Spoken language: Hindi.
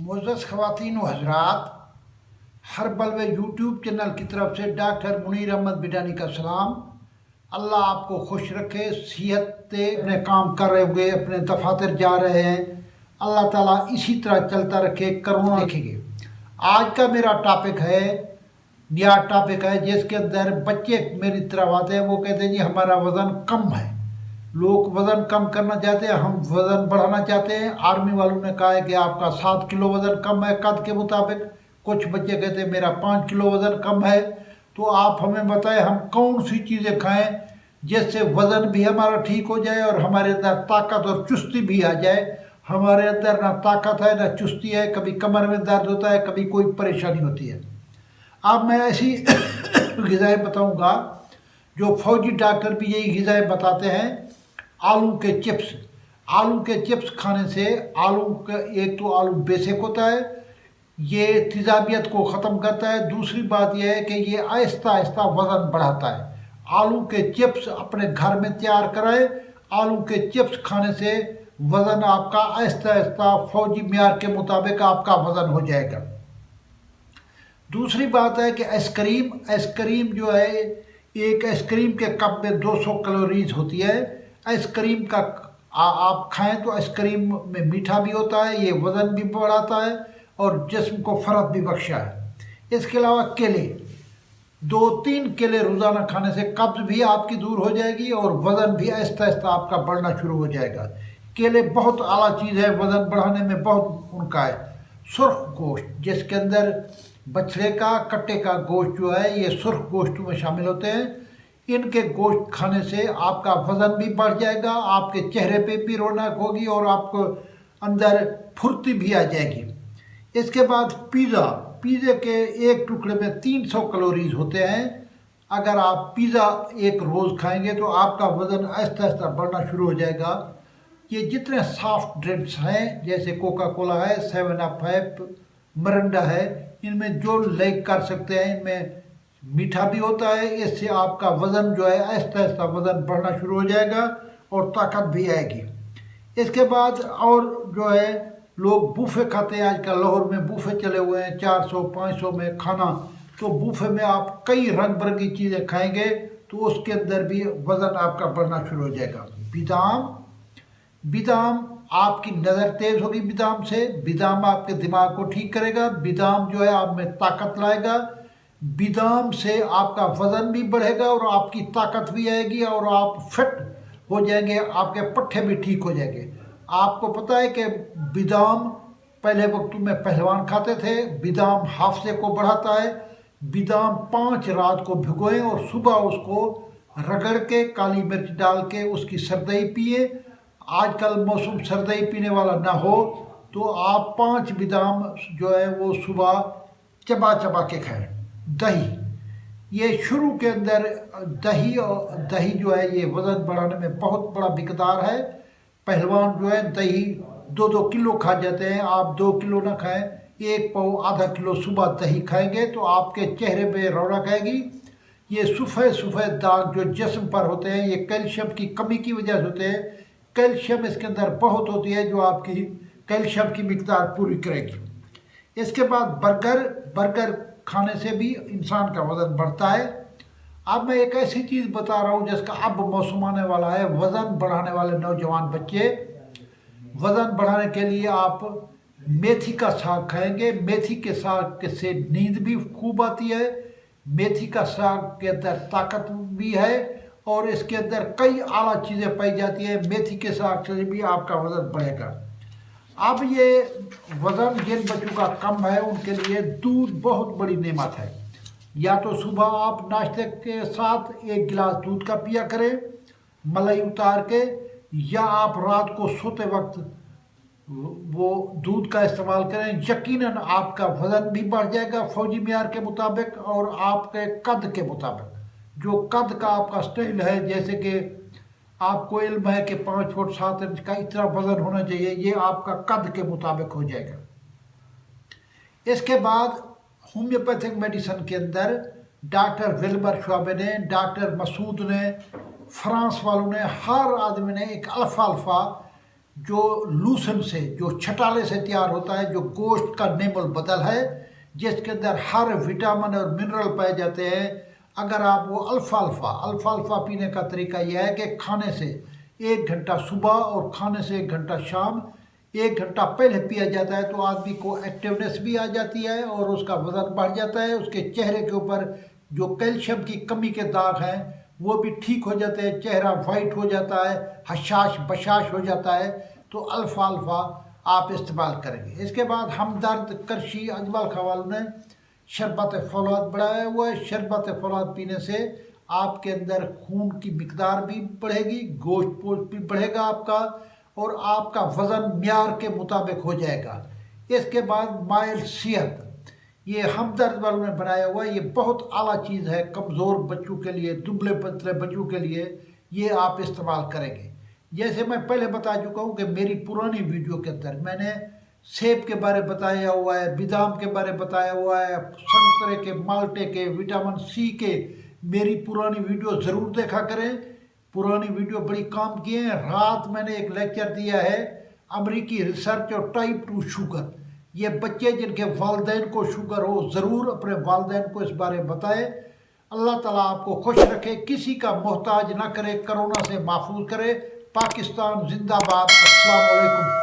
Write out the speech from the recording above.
मुअज़्ज़ज़ ख़वातीन व हज़रात, हर्बल व यूट्यूब चैनल की तरफ से डॉक्टर मुनीर अहमद बिडानी का सलाम। अल्लाह आपको खुश रखे, सेहत से अपने काम कर रहे हुए अपने दफातर जा रहे हैं, अल्लाह ताला इसी तरह चलता रखे, करोना देखेंगे। आज का मेरा टॉपिक है, नया टॉपिक है जिसके अंदर बच्चे मेरी तरफ आते हैं, वो कहते हैं जी हमारा वज़न कम है। लोग वज़न कम करना चाहते हैं, हम वज़न बढ़ाना चाहते हैं। आर्मी वालों ने कहा है कि आपका 7 किलो वज़न कम है कद के मुताबिक। कुछ बच्चे कहते हैं मेरा 5 किलो वज़न कम है। तो आप हमें बताएं हम कौन सी चीज़ें खाएं जिससे वज़न भी हमारा ठीक हो जाए और हमारे अंदर ताकत और चुस्ती भी आ जाए। हमारे अंदर ना ताकत है ना चुस्ती है, कभी कमर में दर्द होता है, कभी कोई परेशानी होती है। अब मैं ऐसी ग़िज़ाएँ बताऊँगा जो फौजी डॉक्टर भी यही ग़िज़ाएँ बताते हैं। आलू के चिप्स, आलू के चिप्स खाने से आलू का एक तो आलू बेसिक होता है, ये तेज़ाबियत को ख़त्म करता है। दूसरी बात यह है कि ये आहिस्ता आहिस्ता वज़न बढ़ाता है। आलू के चिप्स अपने घर में तैयार कराएं। आलू के चिप्स खाने से वज़न आपका आहिस्ता आहिस्ता फौजी मियार के मुताबिक आपका वज़न हो जाएगा। दूसरी बात है कि आइसक्रीम, आइसक्रीम जो है एक आइसक्रीम के कप में 200 कैलोरीज होती है। आइसक्रीम का आप खाएं तो आइसक्रीम में मीठा भी होता है, ये वज़न भी बढ़ाता है और जिस्म को फ़रत भी बख्शा है। इसके अलावा केले, 2-3 केले रोज़ाना खाने से कब्ज़ भी आपकी दूर हो जाएगी और वज़न भी आहिस्ता आहिस्ता आपका बढ़ना शुरू हो जाएगा। केले बहुत आला चीज़ है, वज़न बढ़ाने में बहुत उनका है। सुर्ख गोश्त, जिसके अंदर बछड़े का कट्टे का गोश्त जो है ये सुर्ख गोश्त में शामिल होते हैं। इनके गोश्त खाने से आपका वज़न भी बढ़ जाएगा, आपके चेहरे पे भी रौनक होगी और आपको अंदर फुर्ती भी आ जाएगी। इसके बाद पिज़्ज़ा, पिज़्ज़े के एक टुकड़े में 300 कैलोरीज होते हैं। अगर आप पिज़्ज़ा एक रोज़ खाएंगे तो आपका वज़न आहिस्ता आहिस्ता बढ़ना शुरू हो जाएगा। ये जितने सॉफ्ट ड्रिंक्स हैं जैसे कोका कोला है, 7 अप है, मिरिंडा है, इनमें जो लाइक कर सकते हैं, इनमें मीठा भी होता है। इससे आपका वज़न जो है आहिस्ता आहिस्ता वज़न बढ़ना शुरू हो जाएगा और ताकत भी आएगी। इसके बाद और जो है लोग बूफे खाते हैं, आजकल लाहौर में बूफे चले हुए हैं 400-500 में खाना। तो बूफे में आप कई रंग बिरंगी चीज़ें खाएंगे तो उसके अंदर भी वज़न आपका बढ़ना शुरू हो जाएगा। बादाम, बादाम आपकी नज़र तेज़ होगी बादाम से, बादाम आपके दिमाग को ठीक करेगा, बादाम जो है आप में ताकत लाएगा। बादाम से आपका वज़न भी बढ़ेगा और आपकी ताकत भी आएगी और आप फिट हो जाएंगे, आपके पट्टे भी ठीक हो जाएंगे। आपको पता है कि बादाम पहले वक्त में पहलवान खाते थे। बादाम हाफजे को बढ़ाता है। बादाम 5 रात को भिगोएं और सुबह उसको रगड़ के काली मिर्च डाल के उसकी सरदई पिए। आजकल मौसम सरदई पीने वाला ना हो तो आप 5 बादाम जो है वो सुबह चबा चबा के खाएं। दही, ये शुरू के अंदर दही जो है ये वज़न बढ़ाने में बहुत बड़ा मिकदार है। पहलवान जो है दही 2-2 किलो खा जाते हैं, आप 2 किलो ना खाएं, 1 पाव आधा किलो सुबह दही खाएंगे तो आपके चेहरे पे रौनक आएगी। ये सफ़ेद सफ़ेद दाग जो जिस्म पर होते हैं ये कैल्शियम की कमी की वजह से होते हैं। कैल्शियम इसके अंदर बहुत होती है जो आपकी कैल्शियम की मिकदार पूरी करेगी। इसके बाद बर्गर खाने से भी इंसान का वज़न बढ़ता है। अब मैं एक ऐसी चीज़ बता रहा हूँ जिसका अब मौसम आने वाला है। वज़न बढ़ाने वाले नौजवान बच्चे, वज़न बढ़ाने के लिए आप मेथी का साग खाएंगे। मेथी के साग से नींद भी खूब आती है। मेथी का साग के अंदर ताकत भी है और इसके अंदर कई आला चीज़ें पाई जाती है। मेथी के साग से भी आपका वज़न बढ़ेगा। अब ये वज़न जिन बच्चों का कम है उनके लिए दूध बहुत बड़ी नेमत है। या तो सुबह आप नाश्ते के साथ 1 गिलास दूध का पिया करें मलाई उतार के, या आप रात को सोते वक्त वो दूध का इस्तेमाल करें। यकीनन आपका वज़न भी बढ़ जाएगा फौजी मियार के मुताबिक और आपके कद के मुताबिक। जो कद का आपका स्टाइल है, जैसे कि आपको इल्म है कि 5 फुट 7 इंच का इतना वज़न होना चाहिए, ये आपका कद के मुताबिक हो जाएगा। इसके बाद होम्योपैथिक मेडिसिन के अंदर डॉक्टर विल्बर शॉबे ने, डॉक्टर मसूद ने, फ्रांस वालों ने, हर आदमी ने एक अल्फ़ा जो लूसन से, जो छटाले से तैयार होता है, जो गोश्त का नेमल बदल है, जिसके अंदर हर विटामिन और मिनरल पाए जाते हैं। अगर आप वो अल्फाल्फा पीने का तरीका यह है कि खाने से 1 घंटा सुबह और खाने से 1 घंटा शाम, 1 घंटा पहले पिया जाता है तो आदमी को एक्टिवनेस भी आ जाती है और उसका वजन बढ़ जाता है। उसके चेहरे के ऊपर जो कैल्शियम की कमी के दाग हैं वो भी ठीक हो जाते हैं, चेहरा वाइट हो जाता है, हशाश बशाश हो जाता है। तो अल्फाल्फा आप इस्तेमाल करेंगे। इसके बाद हमदर्द, करशी, अजमल खां वालों ने शरबत फौलाद बढ़ाया हुआ है। शरबत फौलाद पीने से आपके अंदर खून की मिकदार भी बढ़ेगी, गोश्त पोश्त भी बढ़ेगा आपका, और आपका वज़न म्यार के मुताबिक हो जाएगा। इसके बाद माइल सेहत, ये हमदर्द वालों ने बनाया हुआ है, ये बहुत आला चीज़ है कमज़ोर बच्चों के लिए, दुबले पतले बच्चों के लिए ये आप इस्तेमाल करेंगे। जैसे मैं पहले बता चुका हूँ कि मेरी पुरानी वीडियो के अंदर मैंने सेब के बारे बताया हुआ है, बादाम के बारे बताया हुआ है, संतरे के, माल्टे के, विटामिन सी के। मेरी पुरानी वीडियो ज़रूर देखा करें, पुरानी वीडियो बड़ी काम की है। रात मैंने एक लेक्चर दिया है अमेरिकी रिसर्च और टाइप 2 शुगर। ये बच्चे जिनके वालदैन को शुगर हो ज़रूर अपने वालदैन को इस बारे में बताएं। अल्लाह ताला आपको खुश रखे, किसी का मोहताज ना करे, कोरोना से महफूज करे। पाकिस्तान जिंदाबाद। अस्सलाम वालेकुम।